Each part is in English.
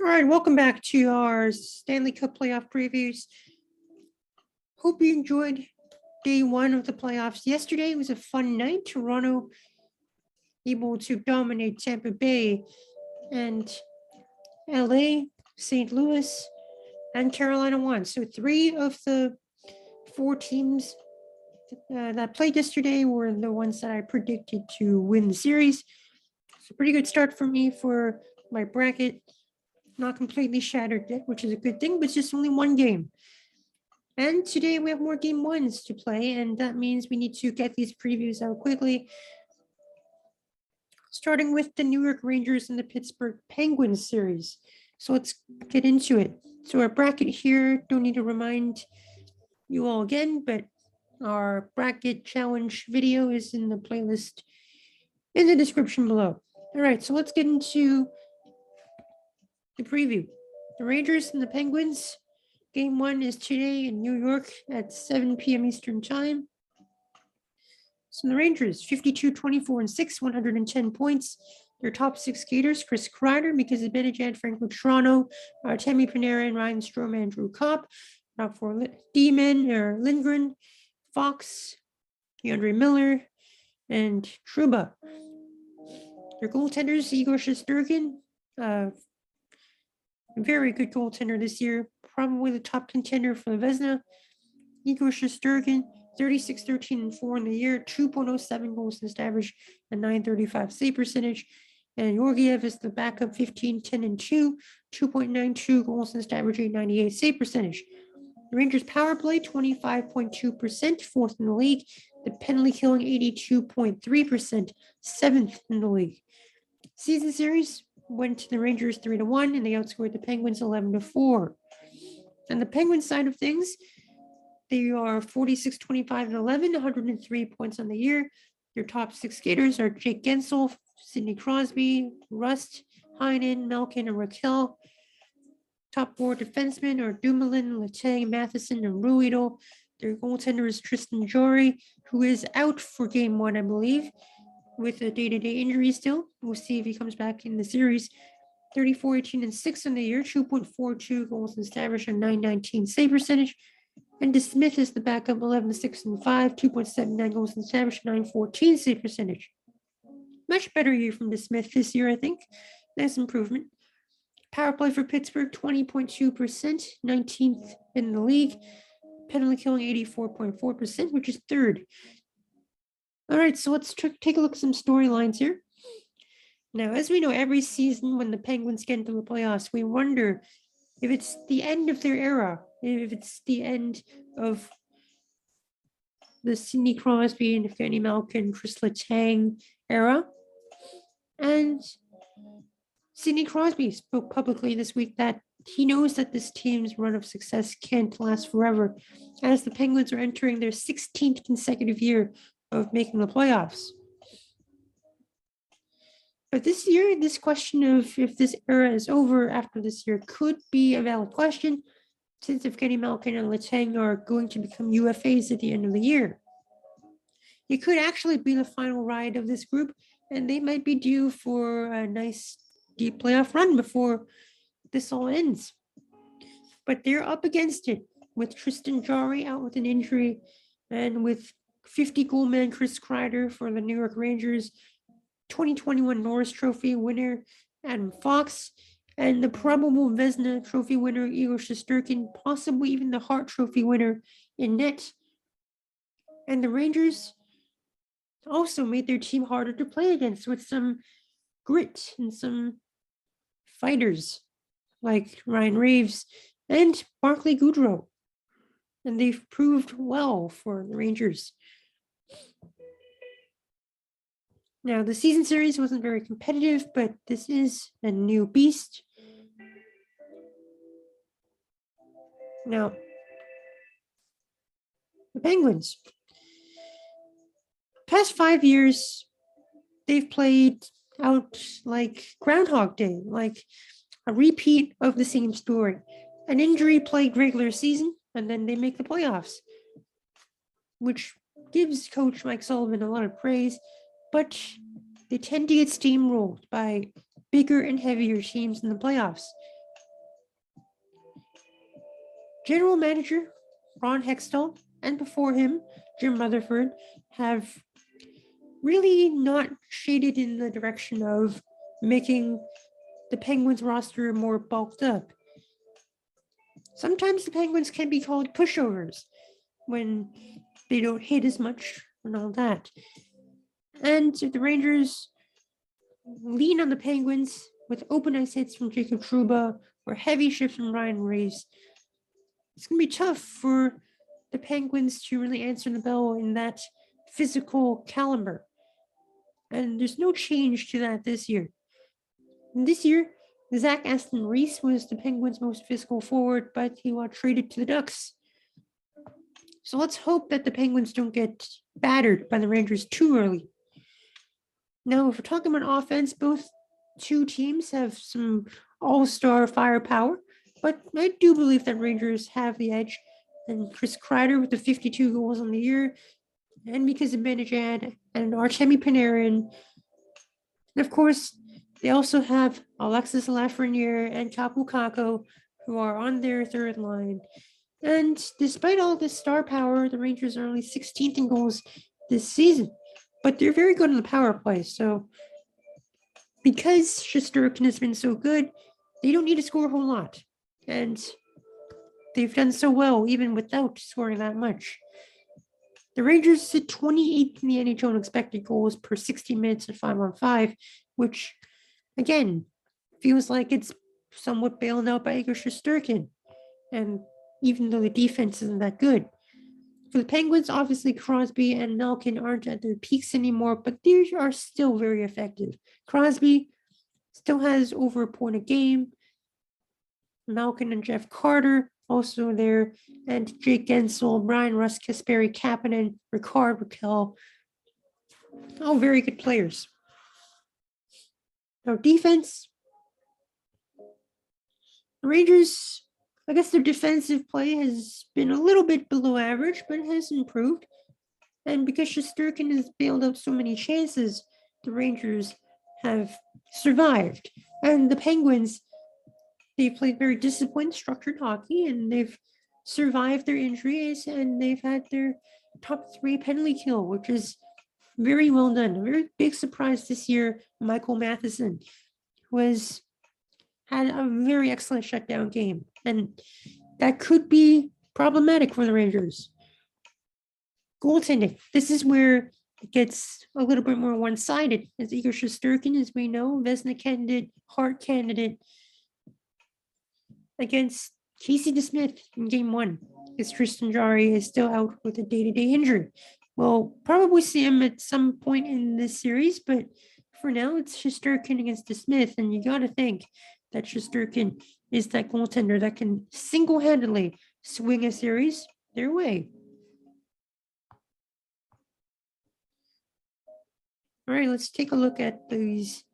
All right, welcome back to our Stanley Cup playoff previews. Hope you enjoyed day one of the playoffs. Yesterday was a fun night. Toronto able to dominate Tampa Bay, and LA, St. Louis, and Carolina won. So 3 of the 4 teams that played yesterday were the ones that I predicted to win the series. It's a pretty good start for me for my bracket. Not completely shattered yet, which is a good thing, but it's just only one game. And today we have more game ones to play, and that means we need to get these previews out quickly. Starting with the New York Rangers and the Pittsburgh Penguins series. So let's get into it. So our bracket here, don't need to remind you all again, but our bracket challenge video is in the playlist in the description below. All right, so let's get into the preview. The Rangers and the Penguins. Game 1 is today in New York at 7 p.m. Eastern Time. So the Rangers, 52-24-6, 110 points. Their top 6 skaters, Chris Kreider, Mika Zibanejad, Franco Toronto, Artemi Panarin, Ryan Strome, Andrew Kopp. Top 4 D-men are Lindgren, Fox, DeAndre Miller, and Trouba. Their goaltenders, Igor Shesterkin, very good goaltender this year, probably the top contender for the Vezina. Igor Shesterkin, 36-13-4 in the year, 2.07 goals against average, a .935 save percentage. And Georgiev is the backup, 15-10-2, 2.92 goals against average, a .98 save percentage. The Rangers power play, 25.2%, fourth in the league. The penalty killing, 82.3%, seventh in the league. Season series went to the Rangers 3-1, and they outscored the Penguins 11-4. On the Penguins side of things, they are 46-25-11, 103 points on the year. Their top 6 skaters are Jake Gensel, Sidney Crosby, Rust, Heinen, Malkin, and Raquel. Top 4 defensemen are Dumoulin, Letang, Matheson, and Ruido. Their goaltender is Tristan Jarry, who is out for game 1, I believe, with a day-to-day injury still. We'll see if he comes back in the series. 34-18-6 on the year, 2.42 goals against average, and .919 save percentage. And DeSmith is the backup, 11-6-5, 2.79 goals against average, .914 save percentage. Much better year from DeSmith this year, I think. Nice improvement. Power play for Pittsburgh, 20.2%, 19th in the league. Penalty killing, 84.4%, which is 3rd. All right, so let's take a look at some storylines here. Now, as we know, every season when the Penguins get into the playoffs, we wonder if it's the end of their era, if it's the end of the Sidney Crosby and Evgeny Malkin, Chris Letang era. And Sidney Crosby spoke publicly this week that he knows that this team's run of success can't last forever, as the Penguins are entering their 16th consecutive year of making the playoffs. But this year, this question of if this era is over after this year could be a valid question, since Evgeny Malkin and Letang are going to become UFAs at the end of the year. It could actually be the final ride of this group, and they might be due for a nice deep playoff run before this all ends. But they're up against it with Tristan Jarry out with an injury, and with 50-goal man Chris Kreider for the New York Rangers, 2021 Norris Trophy winner Adam Fox, and the probable Vezina Trophy winner Igor Shesterkin, possibly even the Hart Trophy winner in net. And the Rangers also made their team harder to play against with some grit and some fighters like Ryan Reeves and Barclay Goodrow. And they've proved well for the Rangers. Now, the season series wasn't very competitive, but this is a new beast. Now, the Penguins. Past 5 years, they've played out like Groundhog Day, like a repeat of the same story. An injury-plagued regular season, and then they make the playoffs, which gives Coach Mike Sullivan a lot of praise, but they tend to get steamrolled by bigger and heavier teams in the playoffs. General manager Ron Hextall and before him, Jim Rutherford, have really not shaded in the direction of making the Penguins roster more bulked up. Sometimes the Penguins can be called pushovers when they don't hit as much and all that. And the Rangers lean on the Penguins with open ice hits from Jacob Trouba or heavy shifts from Ryan Reaves. It's going to be tough for the Penguins to really answer the bell in that physical caliber. And there's no change to that this year. And this year, Zach Aston Reese was the Penguins' most physical forward, but he got traded to the Ducks. So let's hope that the Penguins don't get battered by the Rangers too early. Now, if we're talking about offense, both two teams have some all-star firepower, but I do believe that Rangers have the edge. And Chris Kreider with the 52 goals on the year, and because of Zibanejad and Artemi Panarin. And of course, they also have Alexis Lafreniere and Kaapo Kakko, who are on their third line. And despite all this star power, the Rangers are only 16th in goals this season, but they're very good on the power play. So because Shesterkin has been so good, they don't need to score a whole lot. And they've done so well even without scoring that much. The Rangers sit 28th in the NHL in expected goals per 60 minutes at 5-on-5, which, again, feels like it's somewhat bailed out by Igor Shesterkin. And even though the defense isn't that good. For the Penguins, obviously Crosby and Malkin aren't at their peaks anymore, but they are still very effective. Crosby still has over a point a game. Malkin and Jeff Carter also there, and Jake Gensel, Brian Rust, Kasperi Kapanen, Ricard Raquel, all very good players. Now defense, the Rangers, I guess their defensive play has been a little bit below average, but has improved. And because Shesterkin has bailed out so many chances, the Rangers have survived. And the Penguins, they played very disciplined, structured hockey, and they've survived their injuries, and they've had their top 3 penalty kill, which is very well done. A very big surprise this year, Michael Matheson had a very excellent shutdown game, and that could be problematic for the Rangers. Goaltending. This is where it gets a little bit more one-sided, as Igor Shesterkin, as we know, Vezina candidate, Hart candidate, against Casey DeSmith in game 1, as Tristan Jarry is still out with a day-to-day injury. We'll probably see him at some point in this series, but for now, it's Shesterkin against DeSmith, and you got to think that Shesterkin is that goaltender that can single-handedly swing a series their way. All right, let's take a look at these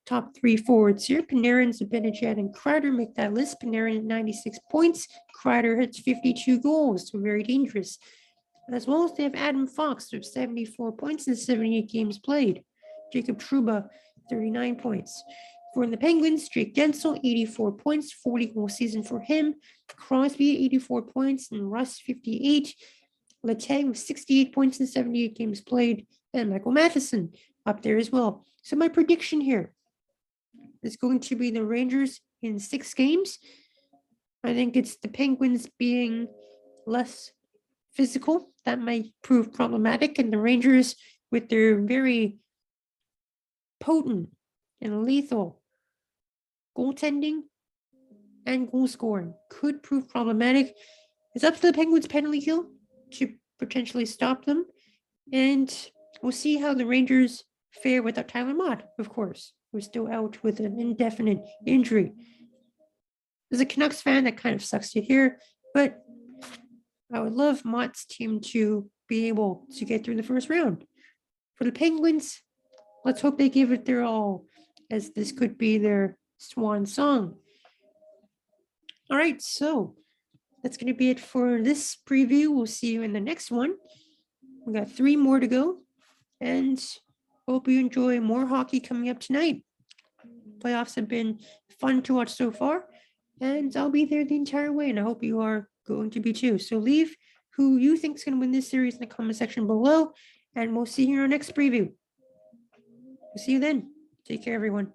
top 3 forwards here. Panarin, Zibanejad, and Kreider make that list. Panarin at 96 points. Kreider hits 52 goals, so very dangerous. As well as they have Adam Fox with 74 points in 78 games played. Jacob Trouba, 39 points. For the Penguins, Jake Gensel, 84 points, 40 goal season for him. Crosby, 84 points, and Russ, 58. Letang with 68 points in 78 games played, and Michael Matheson up there as well. So my prediction here is going to be the Rangers in 6 games. I think it's the Penguins being less physical. That might prove problematic, and the Rangers with their very potent and lethal goaltending and goal scoring could prove problematic. It's up to the Penguins' penalty kill to potentially stop them, and we'll see how the Rangers fare without Tyler Mott, of course, who's still out with an indefinite injury. As a Canucks fan, that kind of sucks to hear, but I would love Mott's team to be able to get through the first round. For the Penguins, let's hope they give it their all, as this could be their swan song. All right, so that's going to be it for this preview. We'll see you in the next one. We got 3 more to go, and hope you enjoy more hockey coming up tonight. Playoffs have been fun to watch so far, and I'll be there the entire way, and I hope you are going to be too. So leave who you think is going to win this series in the comment section below, and we'll see you in our next preview. We'll see you then. Take care, everyone.